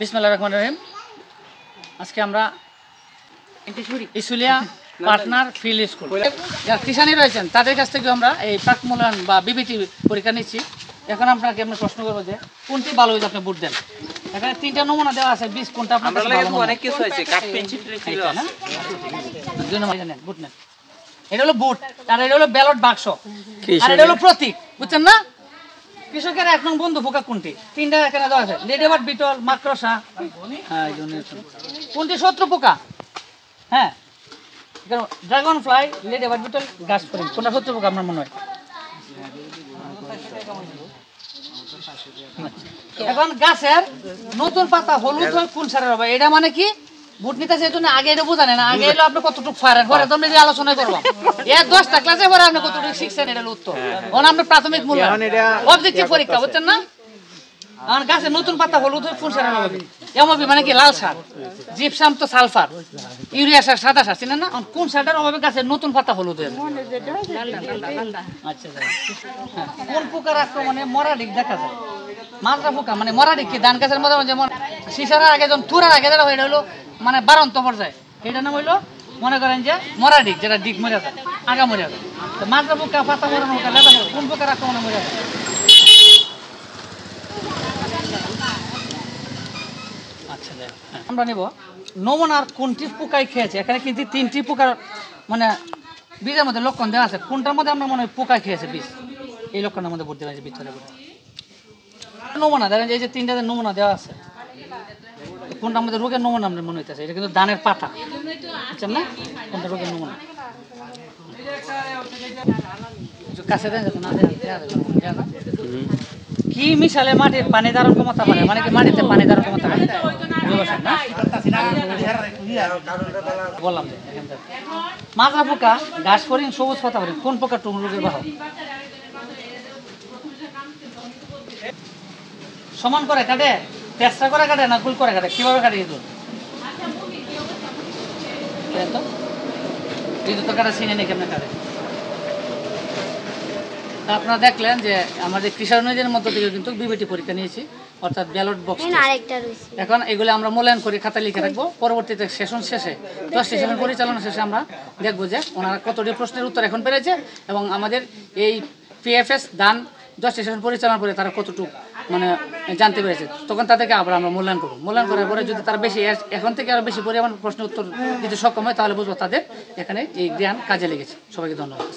বিসমিল্লাহির রহমানির রহিম। আজকে আমরা ইসুলিয়া পার্টনার ফিল্ড স্কুল যারা কৃষানি রয়েছেন তাদের কাছ থেকে আমরা এই প্রাক মূল্যায়ন বা বিবিটি পরীক্ষা নিচ্ছি। এখন আপনাকে আমি প্রশ্ন করবো যে কোনটি ভালো হয়েছে আপনি বুট দেন। এখানে তিনটা নমুনা দেওয়া আছে, 20 কোনটা আপনার কাছে ভালো মনে হয়? বুট নেন। এটা হলো বুট, আর এটা হলো ব্যালট বাক্স, আর এটা হলো প্রতীক, বুঝছেন না? কৃষকের এক নং বন্ধু পোকা কোনটি? তিনটা এখানে দেওয়া আছে, লেডিবার্ড, বিটল, মাকড়সা। কোনটি শত্রু পোকা? হ্যাঁ, ড্রাগন ফ্লাই, লেডিবার্ড, বিটল, গাছ ফড়িং, কোনটা শত্রু পোকা আপনার মনে হয়? এখন গাছের নতুন পাতা হলুদ হয় কোন সারের হবে? এটা মানে কি বুট নিতে সেই জন্য আগে এটা বোঝানে না, আগে এলো আপনি কতটুকু ফারেন পরে তো আমরা আলোচনা করবো। এর 10টা ক্লাসে পরে আপনি কতটুকু শিখছেন এটা উত্তর। এখন আপনি প্রাথমিক মূল্যায়ন অবজেক্টিভ পরীক্ষা, বুঝছেন না? এখন গাছের নতুন পাতা হলুদ হয় কোন সারের হবে? এমবি মানে কি লাল সার, জিপসাম তো সালফার, ইউরিয়া সার সাদা সার, চিনেন না? কোন সারটার অভাবে গাছের নতুন পাতা হলুদ হয়ে যায়? আচ্ছা, কোন পোকার আক্রমণে মরাডিক দেখা যায়? মাজরা পোকা মানে মরাডিক কি ধান গাছের মধ্যে যেমন সিসার আগে যখন থুরার আগে যেটা হয় এটা হলো মানে বারন্ত পর্যায়ে, এটার নাম হইলো মনে করেন যে মরাডিক, যেটা ডিক মরে যায়, আগা মরে যায়। তো মাজরা পোকা, পাতা মরানো পোকা, লেদা পোকা কোন পোকার আক্রমণে মরে যায়? আচ্ছা, আমরা নিব নমুনার কোনটি পোকায় খেয়েছে। এখানে কিন্তু 3টি পোকার মানে বীজের মধ্যে লক্ষণ দেওয়া আছে, কোনটার মধ্যে আমরা মনে হয় পোকায় খেয়েছে বীজ, এই লক্ষণের মধ্যে ভর্তি হয়েছে বীজ নমুনা। দেখেন এই যে 3টা নমুনা দেওয়া আছে, কোনটা আমাদের রোগের নমুনা আমরা মনে হইতেছে? এটা কিন্তু ধানের পাতা, বুঝছেন না? কোনটা রোগের নমুনা কাছে দেন না? কি মিশালে মাটির পানি ধারণ ক্ষমতা বাড়ে? মানে কি মাটিতে পানি ধারণ ক্ষমতা বাড়ে? বললাম মাজরা পোকা, ঘাস ফড়িং, সবুজ পাতা ফড়িং, কোন পোকা টুম রোগের বাহক? সমান করে কাটে, তেসরা করে কাটে না গোল করে কাটে? কিভাবে কাটে? ইঁদুর তো কাটা চিনে নেই কেমন কাটে। আপনারা দেখলেন যে আমাদের কৃষাণীদের মধ্য থেকে কিন্তু বিবিটি পরীক্ষা নিয়েছি, অর্থাৎ ব্যালট বক্স। এখন এগুলো আমরা মূল্যায়ন করে খাতা লিখে রাখবো। পরবর্তীতে সেশন শেষে 10টি সেশন পরিচালনা শেষে আমরা দেখবো যে ওনারা কতটি প্রশ্নের উত্তর এখন পেরেছে এবং আমাদের এই পিএফএস দান 10টি সেশন পরিচালনা করে তারা কতটুকু মানে জানতে পেরেছে। তখন তাদেরকে আবার আমরা মূল্যায়ন করবো। মূল্যায়ন করার পরে যদি তারা বেশি এখন থেকে আরও বেশি পরিমাণ প্রশ্নের উত্তর দিতে সক্ষম হয় তাহলে বুঝবো তাদের এখানে এই জ্ঞান কাজে লেগেছে। সবাইকে ধন্যবাদ।